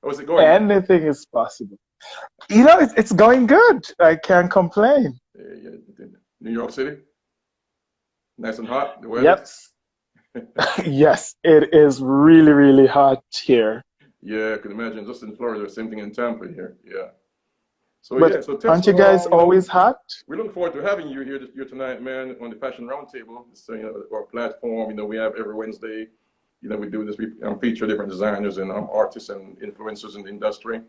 How's it going? Anything is possible. You know, it's going good. I can't complain. New York City, nice and hot. The weather. Yep. Yes, it is really, really hot here. Yeah, I can imagine. Just in Florida, same thing in Tampa here. Yeah. So But yeah, so tell us aren't you guys you know, always hot? we look forward to having you here tonight, man, on the Fashion Roundtable. So, you know, our platform, you know, we have every Wednesday. You know, we do this. We feature different designers and artists and influencers in the industry.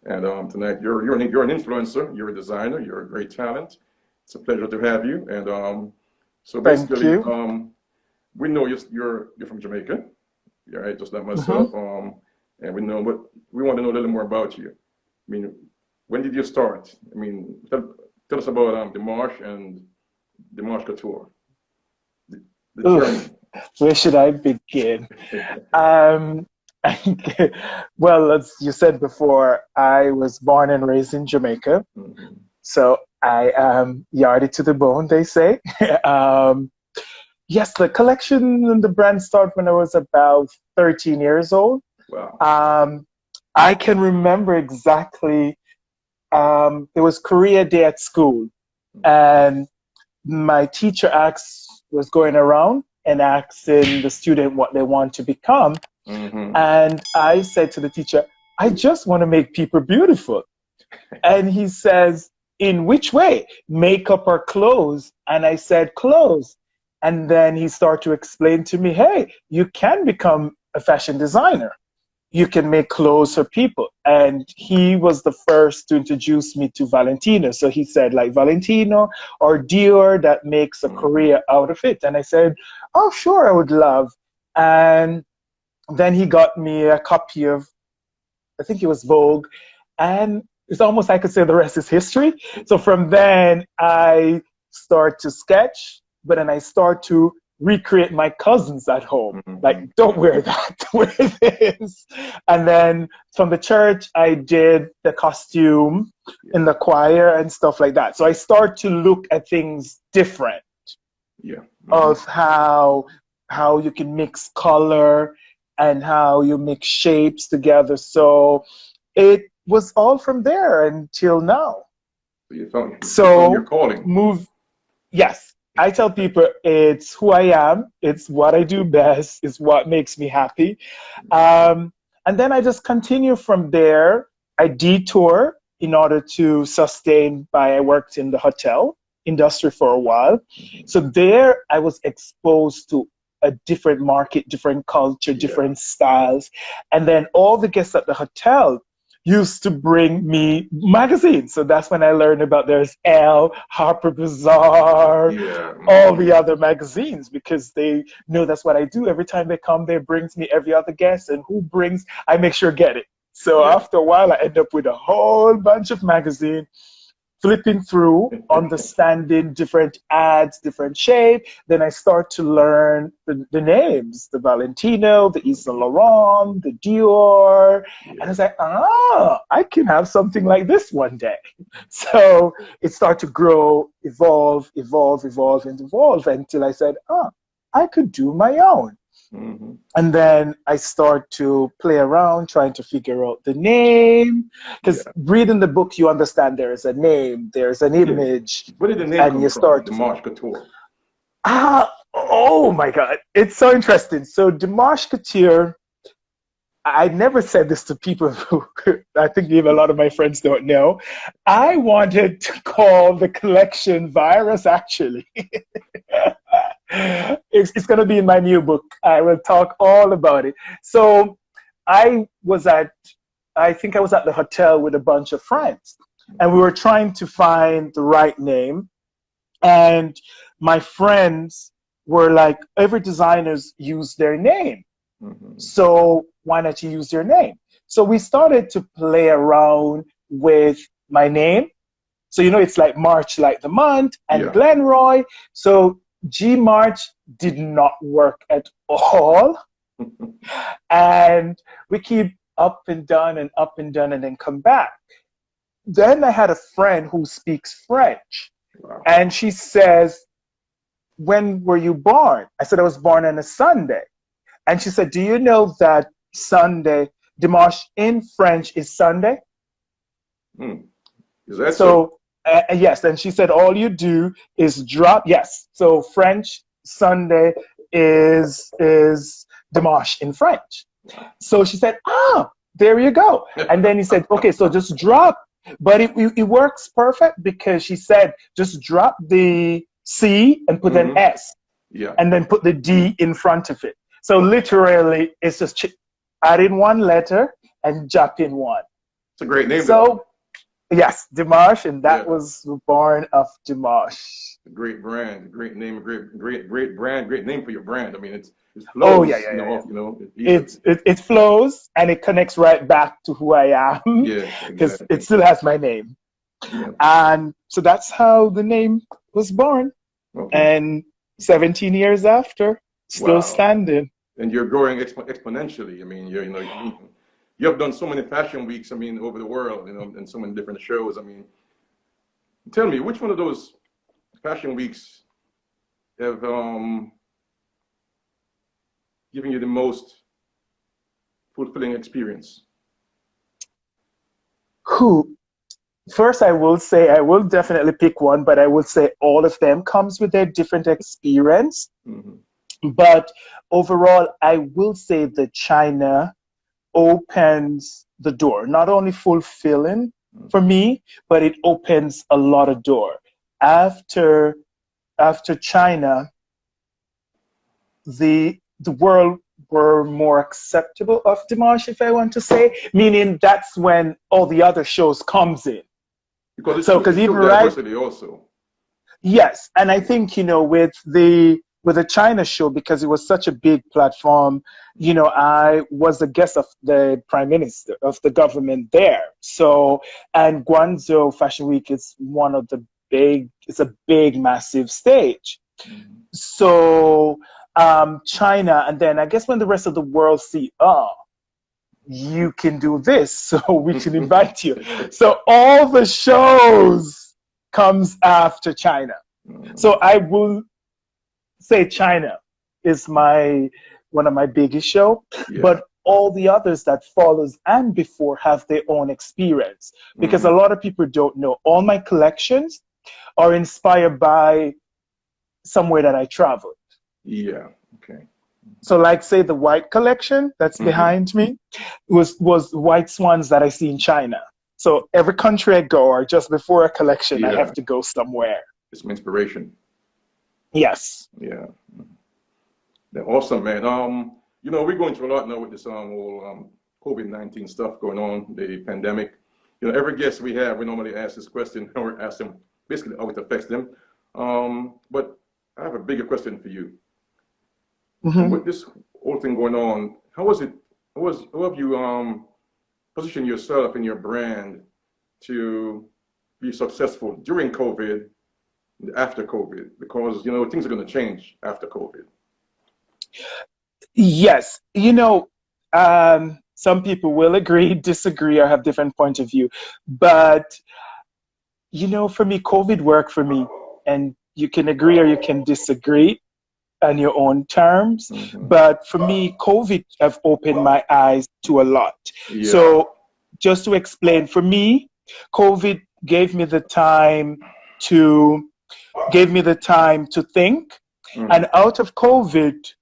And tonight, you're an influencer. You're a designer. You're a great talent. It's a pleasure to have you. And so Thank basically, you. we know you're from Jamaica. Yeah, right, just like Hmm. myself. And we know, but we want to know a little more about you. I mean, when did you start? I mean, tell us about D'Marsh and D'Marsh Couture, the, the journey. Oof, where should I begin? Um, well, as you said before, I was born and raised in Jamaica, Mhm. so I am yarded to the bone, they say. Um, yes, the collection and the brand started when I was about 13 years old. Wow. Um, I can remember exactly, it was Korea Day at school, and my teacher was going around and asking the student what they want to become. Hmm. And I said to the teacher, I just want to make people beautiful. And he says, in which way? Makeup or clothes? And I said, clothes. And then he started to explain to me, hey, you can become a fashion designer. You can make clothes for people. And he was the first to introduce me to Valentino. So he said, like Valentino or Dior, that makes a Hmm. career out of it. And I said, oh, sure, I would love. And then he got me a copy of, I think it was Vogue. And it's almost, I could say, the rest is history. So from then, I start to sketch, but then I start to recreate my cousins at home. Like, Hmm. don't wear that, wear this. And then from the church, I did the costume Yeah. in the choir and stuff like that. So I start to look at things different, Yeah. Hmm. of how you can mix color and how you mix shapes together. So it was all from there until now. So you found your So calling. move, yes. I tell people it's who I am, it's what I do best, it's what makes me happy. Um, and then I just continue from there. I detour in order to sustain by I worked in the hotel industry for a while. Hmm. So there I was exposed to a different market, different culture, Yeah. different styles. And then all the guests at the hotel used to bring me magazines. So that's when I learned about there's Elle, Harper Bazaar, Yeah. all Hmm. the other magazines, because they know that's what I do. Every time they come, they brings me every other guest, and who brings, I make sure get it. So Yeah. after a while, I end up with a whole bunch of magazines, flipping through, understanding different ads, different shape. Then I start to learn the names, the Valentino, the Yves Saint Laurent, the Dior. And I Yeah. was like, ah, I can have something like this one day. So it started to grow, evolve, and evolve until I said, ah, I could do my own. Hmm. And then I start to play around trying to figure out the name. Because Yeah. reading the book, you understand there is a name, there's an Yeah. image, Where did the name and come you from? start The to figure. Marsh Couture. Oh my God. It's so interesting. So D'Marsh Couture, I never said this to people who I think even a lot of my friends don't know. I wanted to call the collection Virus, actually. It's going to be in my new book. I will talk all about it. So I was at, I think I was at the hotel with a bunch of friends, and we were trying to find the right name. And my friends were like, every designers use their name. Hmm. So why not you use your name? So we started to play around with my name. So, you know, it's like March, like the month, and Yeah. Glenroy. So G March did not work at all. And we keep up and down and up and down and then come back. Then I had a friend who speaks French. Wow. And she says, when were you born? I said, I was born on a Sunday. And she said, do you know that Sunday, D'Marsh in French is Sunday? Is that so? Yes. And she said, all you do is drop. Yes. So French Sunday is D'Marsh in French. So she said, there you go. And then he said, okay, so just drop. But it works perfect because she said, just drop the C and put an S. Yeah. And then put the D in front of it. So literally, it's just add in one letter and drop in one. It's a great name. So, yes, D'Marsh, and that was born of D'Marsh. A great brand, great name, great brand, great name for your brand. I mean, it flows. Oh yeah. It flows and it connects right back to who I am. Yeah, because it still has my name. Yeah. And so that's how the name was born. Okay. And 17 years after, still standing. And you're growing exponentially. I mean, you have done so many fashion weeks. I mean, over the world, and so many different shows. I mean, tell me, which one of those fashion weeks have given you the most fulfilling experience? First, I will definitely pick one, but I would say all of them comes with their different experience. But overall, I will say that China opens the door, not only fulfilling for me, but it opens a lot of door. After China, the world were more acceptable of D'Marsh, if I want to say, meaning that's when all the other shows comes in. Because even diversity also. Yes, and I think with the China show, because it was such a big platform, I was a guest of the Prime Minister of the government there. So, and Guangzhou Fashion Week is it's a big, massive stage. So, China, and then I guess when the rest of the world see, you can do this, so we can invite you. So all the shows comes after China. So I will say China is one of my biggest show, but all the others that follows and before have their own experience, because a lot of people don't know. All my collections are inspired by somewhere that I traveled. Yeah. Okay. So like say the white collection that's behind me was white swans that I see in China. So every country I go, or just before a collection, I have to go somewhere. It's some inspiration. Yes. Yeah. They're awesome, man. We're going through a lot now with this whole COVID-19 stuff going on, the pandemic. Every guest we have, we normally ask this question, or ask them basically how it affects them. But I have a bigger question for you. With this whole thing going on, how have you positioned yourself and your brand to be successful during COVID, after COVID? Because things are going to change after COVID. Yes, some people will agree, disagree, or have different point of view. But for me, COVID worked for me, and you can agree or you can disagree on your own terms. But for me, COVID have opened my eyes to a lot. Yeah. So just to explain, for me, COVID gave me the time to think. And out of COVID,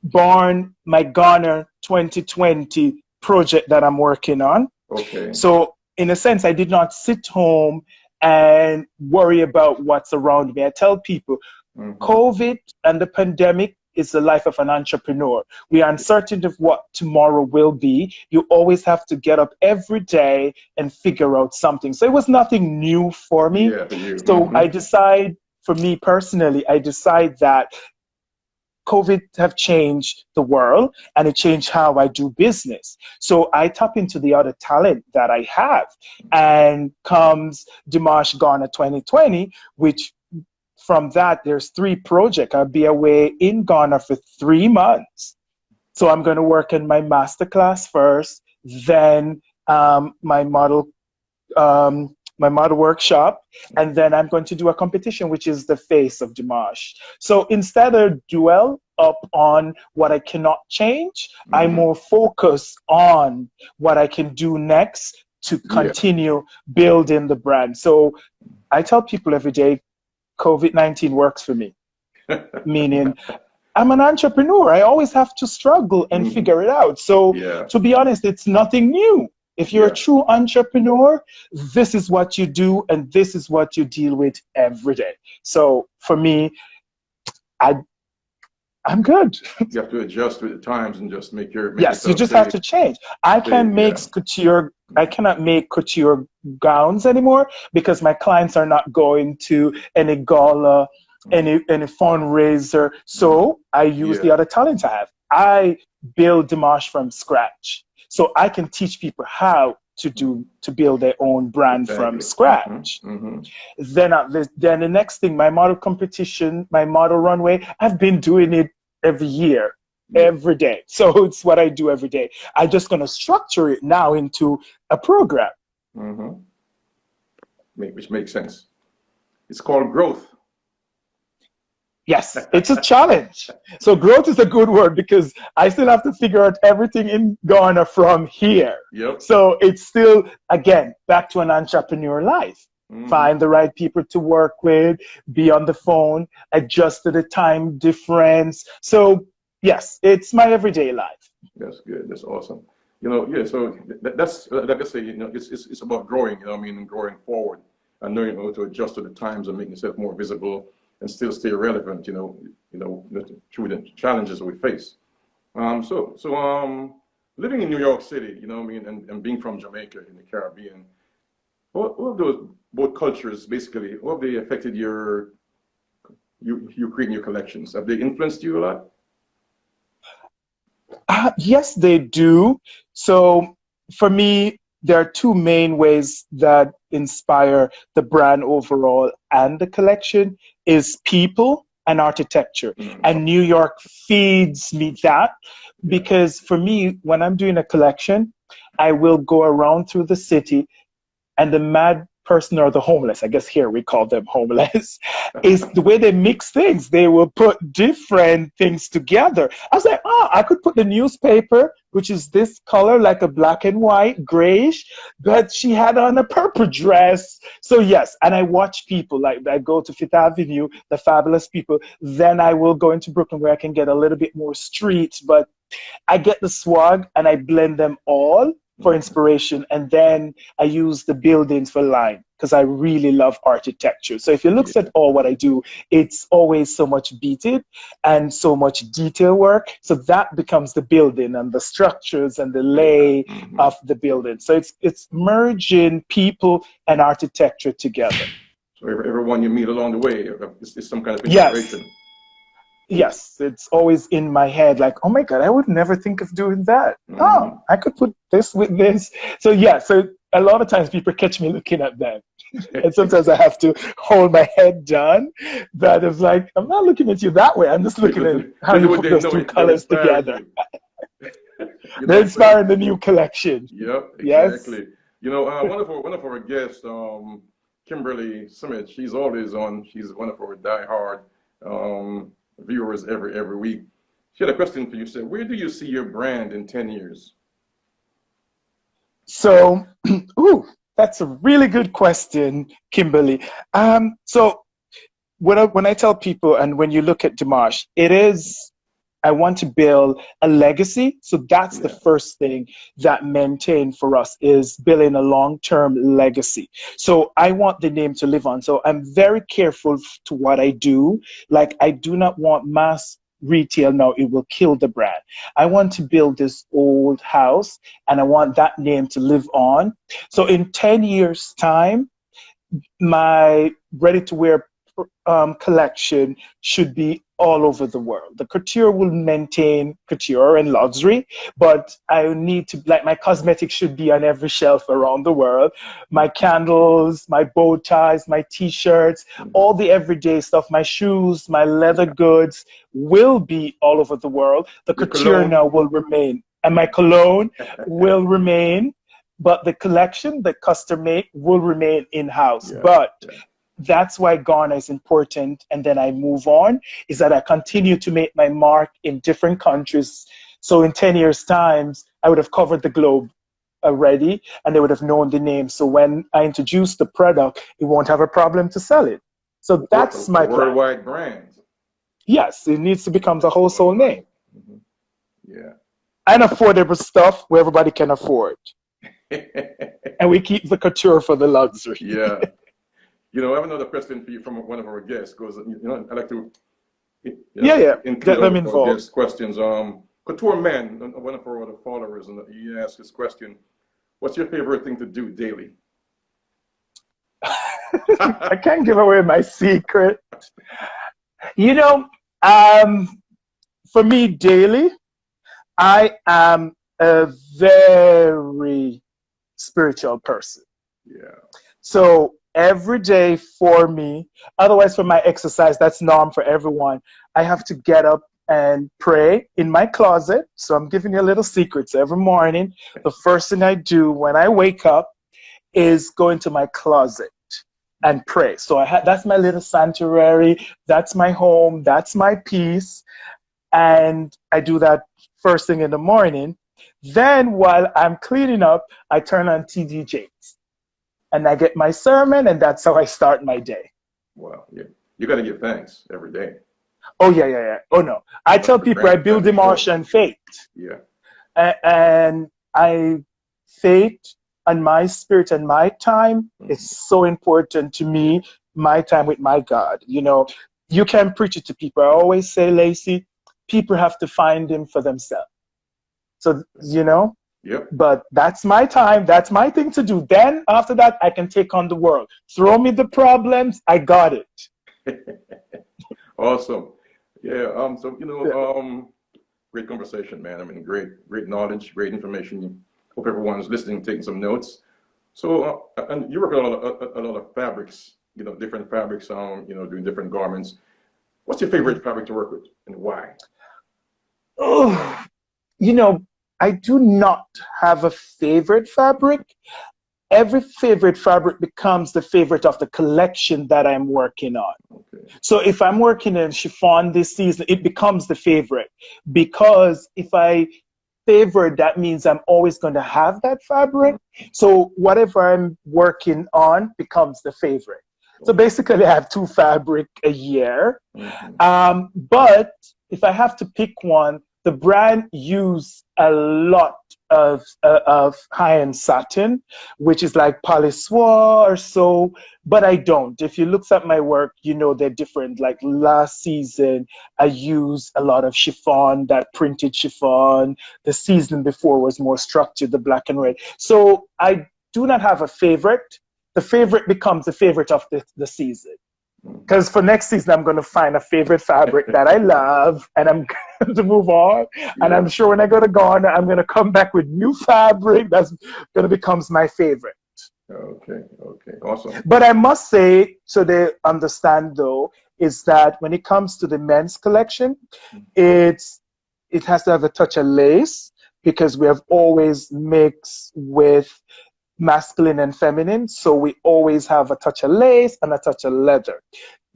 born my Ghana 2020 project that I'm working on. Okay. So in a sense, I did not sit home and worry about what's around me. I tell people, COVID and the pandemic is the life of an entrepreneur. We are uncertain of what tomorrow will be. You always have to get up every day and figure out something. So it was nothing new for me. Yeah, so I decide, for me personally, I decide that COVID have changed the world and it changed how I do business. So I tap into the other talent that I have, and comes D'Marsh Ghana 2020, which from that, there's 3 projects. I'll be away in Ghana for 3 months. So I'm going to work in my masterclass first, then my model workshop, and then I'm going to do a competition, which is the face of D'Marsh. So instead of dwell up on what I cannot change, I more focus on what I can do next to continue building the brand. So I tell people every day, COVID-19 works for me, meaning I'm an entrepreneur. I always have to struggle and figure it out. So to be honest, it's nothing new. If you're a true entrepreneur, this is what you do and this is what you deal with every day. So for me, I'm good. You have to adjust with the times and just make your yes, you just have to change. I cannot make couture gowns anymore because my clients are not going to any gala, any fundraiser. So I use the other talents I have. I build D'Marsh from scratch. So I can teach people how to build their own brand from scratch. Then the next thing, my model competition, my model runway, I've been doing it every year, every day. So it's what I do every day. I'm just going to structure it now into a program. Which makes sense. It's called growth. Yes, it's a challenge. So growth is a good word because I still have to figure out everything in Ghana from here. So it's still, again, back to an entrepreneur life. Find the right people to work with, be on the phone, adjust to the time difference. So yes, it's my everyday life. That's good. That's awesome. You know, so that's, like I say, you know, it's about growing, you know what I mean, and growing forward and knowing how to adjust to the times and making yourself more visible and still stay relevant, you know, through the challenges we face. So living in New York City, you know what I mean, and being from Jamaica in the Caribbean, what have those both cultures basically, how have they affected you creating your collections? Have they influenced you a lot? Yes, they do. So for me, there are 2 main ways that inspire the brand overall and the collection is people and architecture. And New York feeds me that because for me, when I'm doing a collection, I will go around through the city and the mad person or the homeless, I guess here we call them homeless, is the way they mix things. They will put different things together. I was like, oh, I could put the newspaper, which is this color, like a black and white, grayish, but she had on a purple dress. So yes, and I watch people, like I go to Fifth Avenue, the fabulous people, then I will go into Brooklyn where I can get a little bit more street, but I get the swag and I blend them all for inspiration, and then I use the buildings for line because I really love architecture. So if you look at all what I do, it's always so much beaded and so much detail work. So that becomes the building and the structures and the lay of the building. So it's merging people and architecture together. So everyone you meet along the way is some kind of inspiration. Yes, it's always in my head, like, oh my God, I would never think of doing that. Oh, I could put this with this. So yeah, so a lot of times people catch me looking at them. And sometimes I have to hold my head down. But it's like, I'm not looking at you that way. I'm just looking at how you put those 2 colors together. They're inspiring the new collection. Yep, exactly. Yes. You know, one of our guests, Kimberly Smith, she's always on. She's one of our diehard viewers every week. She had a question for you. Said, where do you see your brand in 10 years? So, that's a really good question, Kimberly. So when I tell people, and when you look at D'Marsh, it is, I want to build a legacy. So that's the first thing that maintain for us is building a long-term legacy. So I want the name to live on. So I'm very careful to what I do. Like I do not want mass retail now, it will kill the brand. I want to build this old house and I want that name to live on. So in 10 years time, my ready-to-wear collection should be all over the world. The couture will maintain couture and luxury, but I need to, like, my cosmetics should be on every shelf around the world. My candles, my bow ties, my t-shirts, all the everyday stuff, my shoes, my leather goods will be all over the world. The couture now will remain, and my cologne will remain, but the collection, the custom made, will remain in-house. That's why Ghana is important, and then I move on, is that I continue to make my mark in different countries. So in 10 years' time, I would have covered the globe already, and they would have known the name. So when I introduce the product, it won't have a problem to sell it. So that's my plan. Worldwide brand. Yes, it needs to become a household name. Yeah. And affordable stuff where everybody can afford. And we keep the couture for the luxury. Yeah. You know, I have another question for you from one of our guests. Goes, you know, I like to, include get them involved. Guest questions. Couture Man, one of our other followers, and he asked this question: what's your favorite thing to do daily? I can't give away my secret. You know, for me, daily, I am a very spiritual person. Yeah. So every day for me, otherwise for my exercise, that's norm for everyone, I have to get up and pray in my closet. So I'm giving you a little secret. So every morning, the first thing I do when I wake up is go into my closet and pray. So that's my little sanctuary. That's my home. That's my peace. And I do that first thing in the morning. Then while I'm cleaning up, I turn on TD Jakes. And I get my sermon, and that's how I start my day. Wow. Yeah. You got to give thanks every day. Oh, yeah. Oh, no. I tell people I build D'Marsh and faith. Yeah. And faith and my spirit and my time is so important to me, my time with my God. You know, you can preach it to people. I always say, Lacey, people have to find him for themselves. So, you know, but that's my time. That's my thing to do. Then after that, I can take on the world. Throw me the problems. I got it. Awesome. Yeah. So, you know, great conversation, man. I mean, great knowledge, great information. Hope everyone's listening, taking some notes. So, and you work on a lot of fabrics, you know, different fabrics, you know, doing different garments. What's your favorite fabric to work with, and why? Oh, you know, I do not have a favorite fabric. Every favorite fabric becomes the favorite of the collection that I'm working on. Okay. So if I'm working in chiffon this season, it becomes the favorite, because if I favor, that means I'm always going to have that fabric. So whatever I'm working on becomes the favorite. So basically I have 2 fabric a year. But if I have to pick one, the brand use a lot of high-end satin, which is like polissoir or so, but I don't. If you look at my work, you know they're different. Like last season, I used a lot of chiffon, that printed chiffon. The season before was more structured, the black and red. So I do not have a favorite. The favorite becomes the favorite of the season. Because for next season, I'm going to find a favorite fabric that I love, and I'm going to move on. And I'm sure when I go to Ghana, I'm going to come back with new fabric that's going to become my favorite. Okay, awesome. But I must say, so they understand though, is that when it comes to the men's collection, it has to have a touch of lace, because we have always mixed with masculine and feminine, so we always have a touch of lace and a touch of leather.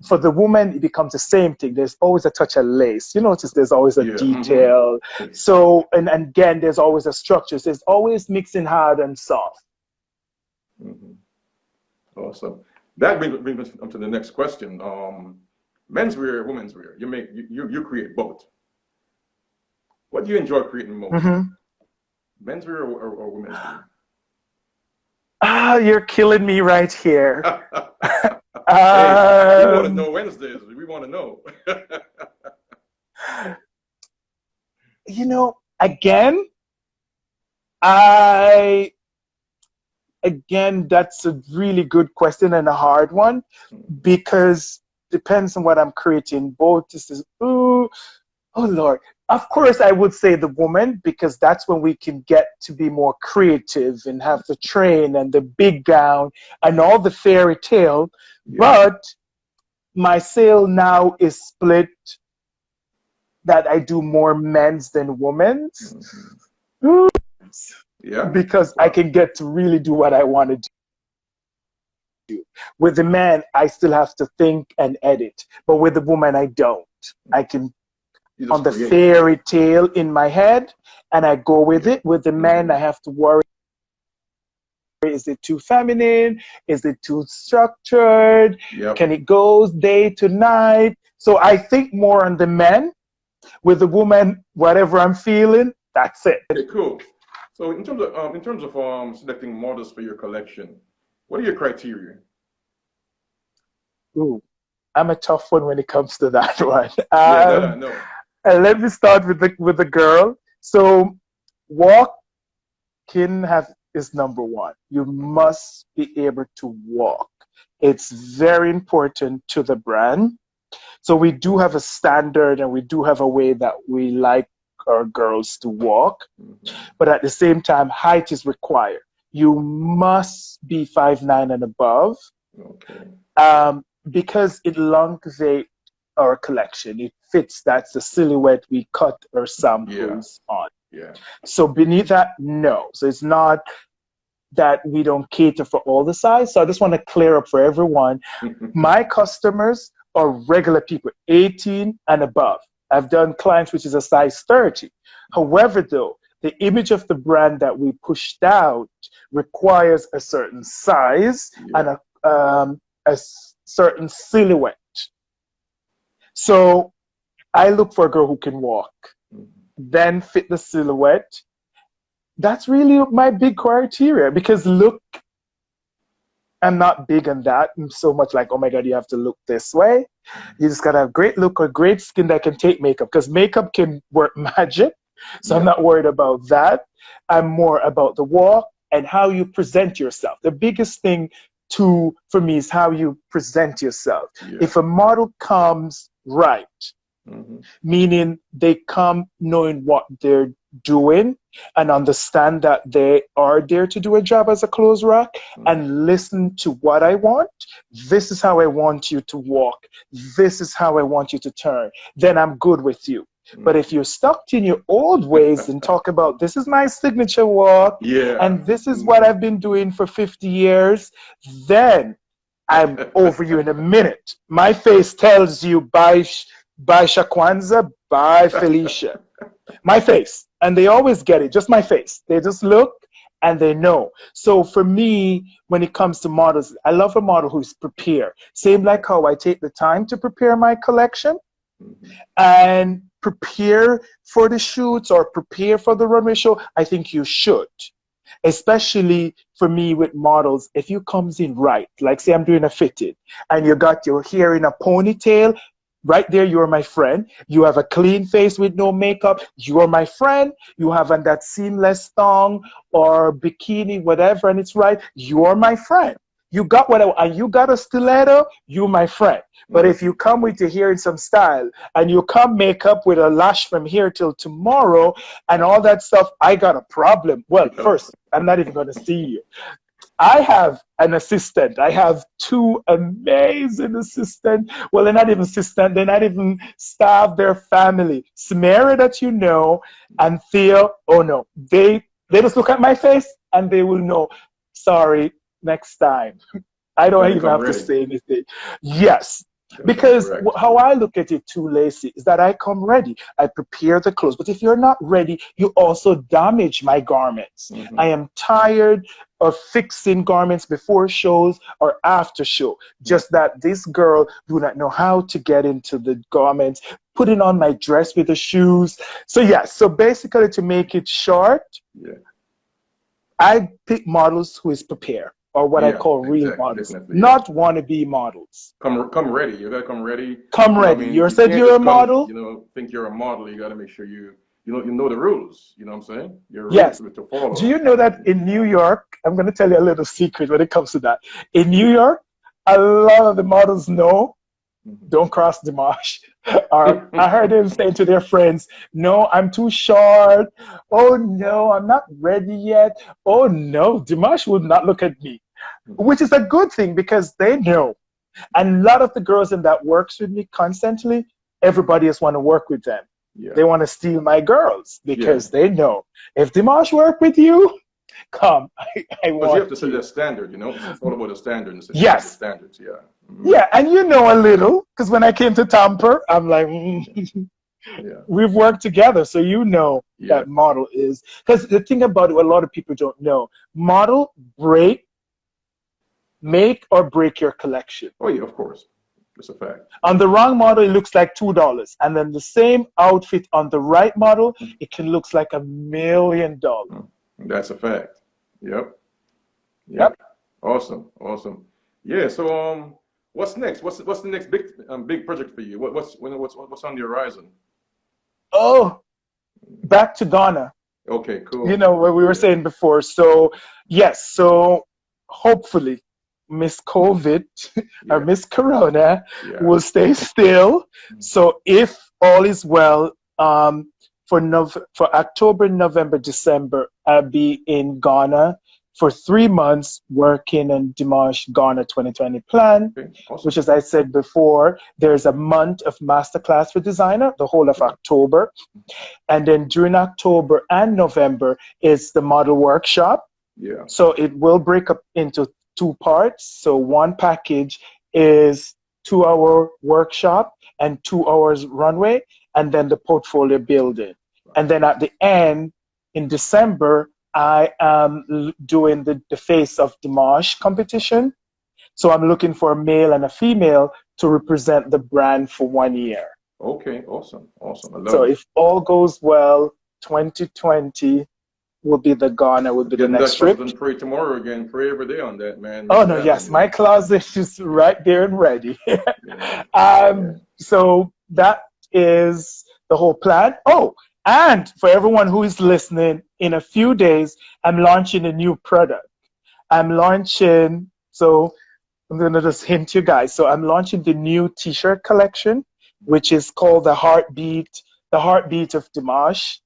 For the woman, it becomes the same thing. There's always a touch of lace. You notice there's always a detail. So, and again, there's always a structure. So there's always mixing hard and soft. Awesome. That brings us to the next question. Menswear, womenswear. You create both. What do you enjoy creating most? Menswear or womenswear? Ah, you're killing me right here. Hey, we want to know Wednesdays. We want to know. You know, again, that's a really good question and a hard one, because depends on what I'm creating. Both this is, ooh, oh Lord. Of course, I would say the woman, because that's when we can get to be more creative and have the train and the big gown and all the fairy tale. Yeah. But my sale now is split that I do more men's than women's. Mm-hmm. Yeah. Because I can get to really do what I want to do. With the man, I still have to think and edit. But with the woman, I don't. I can on the fairy tale in my head, and I go with it. With the man, I have to worry. Is it too feminine? Is it too structured? Yep. Can it go day to night? So I think more on the men. With the woman, whatever I'm feeling, that's it. Okay, cool. So in terms of selecting models for your collection, what are your criteria? Ooh, I'm a tough one when it comes to that one. Yeah, no. Let me start with the girl. So walking is number one. You must be able to walk. It's very important to the brand. So we do have a standard and we do have a way that we like our girls to walk. Mm-hmm. But at the same time, height is required. You must be 5'9" and above. Okay. Because it elongates our collection. It fits, that's the silhouette we cut our samples on. Yeah. So beneath that, no. So it's not that we don't cater for all the size. So I just want to clear up for everyone. My customers are regular people, 18 and above. I've done clients which is a size 30. However, though, the image of the brand that we pushed out requires a certain size and a certain silhouette. So I look for a girl who can walk, then fit the silhouette. That's really my big criteria, because look, I'm not big on that. I'm so much like, oh my God, you have to look this way. You just gotta have great look or great skin that can take makeup, because makeup can work magic. So I'm not worried about that. I'm more about the walk and how you present yourself. The biggest thing for me is how you present yourself. Yeah. If a model comes right, meaning they come knowing what they're doing and understand that they are there to do a job as a clothes rack and listen to what I want. This is how I want you to walk. This is how I want you to turn. Then I'm good with you. But if you're stuck in your old ways and talk about this is my signature walk and this is what I've been doing for 50 years, then I'm over you in a minute. My face tells you bye Shakwanza, bye Felicia. My face. And they always get it, just my face. They just look and they know. So for me, when it comes to models, I love a model who's prepared. Same like how I take the time to prepare my collection and prepare for the shoots or prepare for the runway show. I think you should. Especially for me with models, if you comes in right, like say I'm doing a fitted and you got your hair in a ponytail, right there, you're my friend. You have a clean face with no makeup, you're my friend. You have on that seamless thong or bikini, whatever, and it's right, you're my friend. You got whatever, and you got a stiletto, you my friend. But if you come with your hair in some style and you come makeup with a lash from here till tomorrow and all that stuff, I got a problem. Well, first, I'm not even going to see you. I have an assistant. I have two amazing assistants. Well, they're not even assistant. They're not even staff. They're family. Samara that you know, and Theo, oh no. They just look at my face and they will know. Sorry, next time. I don't even have to say anything. Yes. Because how I look at it too, Lacey, is that I come ready. I prepare the clothes. But if you're not ready, you also damage my garments. I am tired of fixing garments before shows or after show. Just that this girl do not know how to get into the garments, putting on my dress with the shoes. So yes, so basically to make it short, I pick models who is prepared. Or what I call real models, not wannabe models. Come ready. You gotta come ready. Come ready. You said you're a model. Think you're a model. You gotta make sure you know the rules. You know what I'm saying? You're yes. To follow. Do you know that in New York? I'm gonna tell you a little secret when it comes to that. In New York, a lot of the models know Don't cross D'Marsh. Or I heard them saying to their friends, no, I'm too short. Oh no, I'm not ready yet. Oh no, D'Marsh would not look at me, which is a good thing because they know. And a lot of the girls in that works with me constantly, everybody just want to work with them. Yeah. They want to steal my girls because Yeah. they know if D'Marsh work with you, come, I Because you want have to set that standard, you know. It's all about the standard. It's setting the Yes. standards, yeah. Yeah, and you know a little, because when I came to Tampa, I'm like, Yeah. we've worked together, so you know Yeah. that model is. Because the thing about it, a lot of people don't know, model make or break your collection. Oh, yeah, of course. It's a fact. On the wrong model, it looks like $2. And then the same outfit on the right model, it can look like $1 million. That's a fact. Yep. Yep. Awesome. Awesome. Yeah. So, what's next? What's the next big project for you? What's on the horizon? Oh, back to Ghana. Okay. Cool. You know what we were saying before. So yes. So hopefully, Miss COVID or Miss Corona will stay still. So if all is well, for October, November, December, I'll be in Ghana for 3 months working on D'Marsh Ghana 2020 plan, Awesome. which, as I said before, there's a month of masterclass for designer, the whole of October. And then during October and November is the model workshop. Yeah. So it will break up into 2 parts. So one package is 2-hour workshop and 2 hours runway, and then the portfolio building. And then at the end, in December, I am doing the Face of D'Marsh competition. So I'm looking for a male and a female to represent the brand for 1 year. Okay, awesome, awesome. I love So it. if all goes well, 2020 will be the Ghana, will be the next trip. And pray tomorrow again. Pray every day on that, man. Oh no, yes, my closet is right there and ready. So that is the whole plan. Oh, and for everyone who is listening, in a few days, I'm launching a new product. I'm launching, so I'm going to just hint you guys. So I'm launching the new t-shirt collection, which is called the Heartbeat of D'Marsh.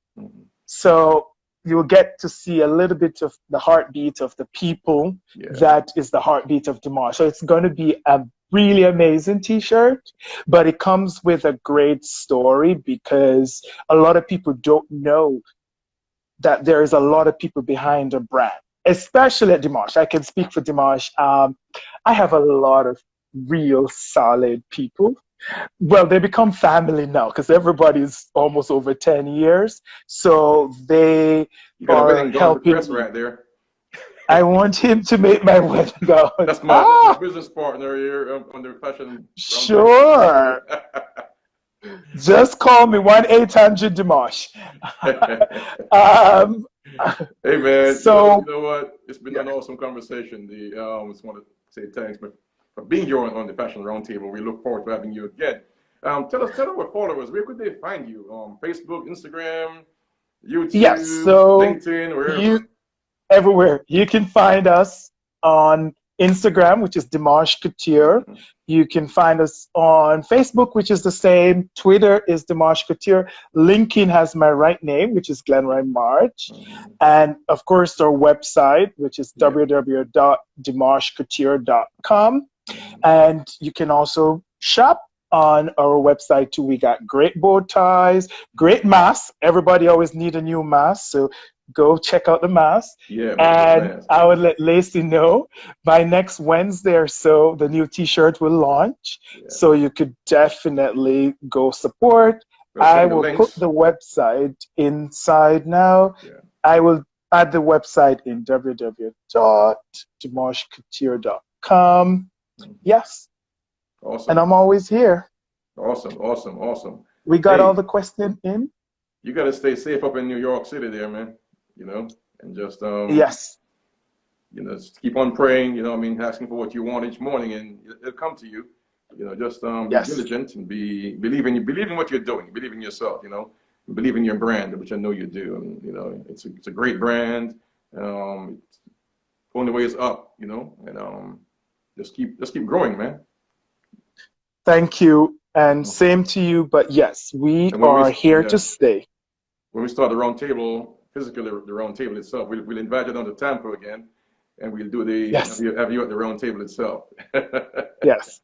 So you'll get to see a little bit of the heartbeat of the people. That is the heartbeat of D'Marsh. So it's going to be a really amazing t-shirt, but it comes with a great story because a lot of people don't know that there is a lot of people behind a brand, especially at D'Marsh. I can speak for D'Marsh. I have a lot of real solid people. Well, they become family now because everybody's almost over 10 years. So they are helping me. Right there. I want him to make my wedding gown. That's my business partner here on the Fashion Roundtable. Sure. Just call me 1-800 D'Marsh. Hey man, so you know what? It's been an awesome conversation. I just want to say thanks for being here on the Fashion Roundtable. We look forward to having you again. Tell our followers, where could they find you? Facebook, Instagram, YouTube, LinkedIn, wherever. Everywhere. You can find us on Instagram, which is D'Marsh Couture. You can find us on Facebook, which is the same. Twitter is D'Marsh Couture. LinkedIn has my right name, which is Glenroy March. And of course, our website, which is www.dmarshcouture.com. And you can also shop on our website too. We got great bow ties, great masks. Everybody always need a new mask, so go check out the mask. And I would let Lacey know by next Wednesday or so the new t-shirt will launch. So you could definitely go support. I will put the website inside now. I will add the website in www.dmarshcouture.com. Yes. Awesome. And I'm always here. Awesome. We got all the questions in. You got to stay safe up in New York City there, man. You know, and just yes, you know, just keep on praying. You know, I mean, asking for what you want each morning, and it'll come to you. You know, just be diligent and believe in what you're doing. Believe in yourself. You know, believe in your brand, which I know you do. And you know, it's a great brand. Only way is up. You know, and just keep growing, man. Thank you. And same to you. But yes, we are here to stay. When we start the roundtable, physically the roundtable itself, we'll invite you down to Tampa again, and we'll do the have you at the roundtable itself. Yes.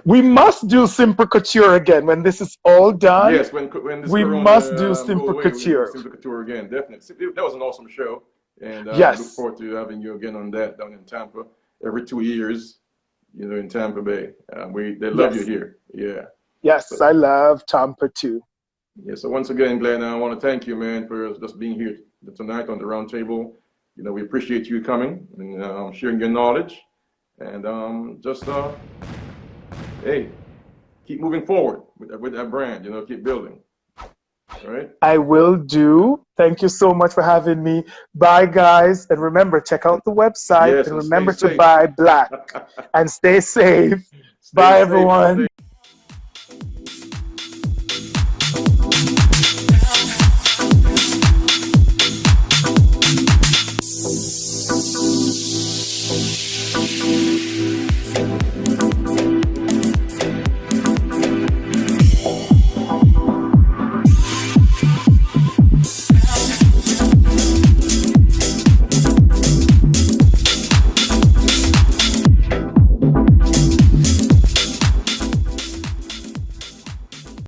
We must do Simple Couture again when this is all done. Yes, when this we must do Simple Couture. Simple Couture again, definitely. That was an awesome show, and yes. I look forward to having you again on that down in Tampa every 2 years. You know, in Tampa Bay, they love you here. Yeah. Yes, so, I love Tampa too. Yeah. So once again, Glenn, I want to thank you, man, for just being here tonight on the roundtable. You know, we appreciate you coming and sharing your knowledge, and hey, keep moving forward with that brand, you know, keep building. All right? I will do. Thank you so much for having me. Bye, guys. And remember, check out the website. Yes, and remember to buy black. And stay safe. Bye, everyone.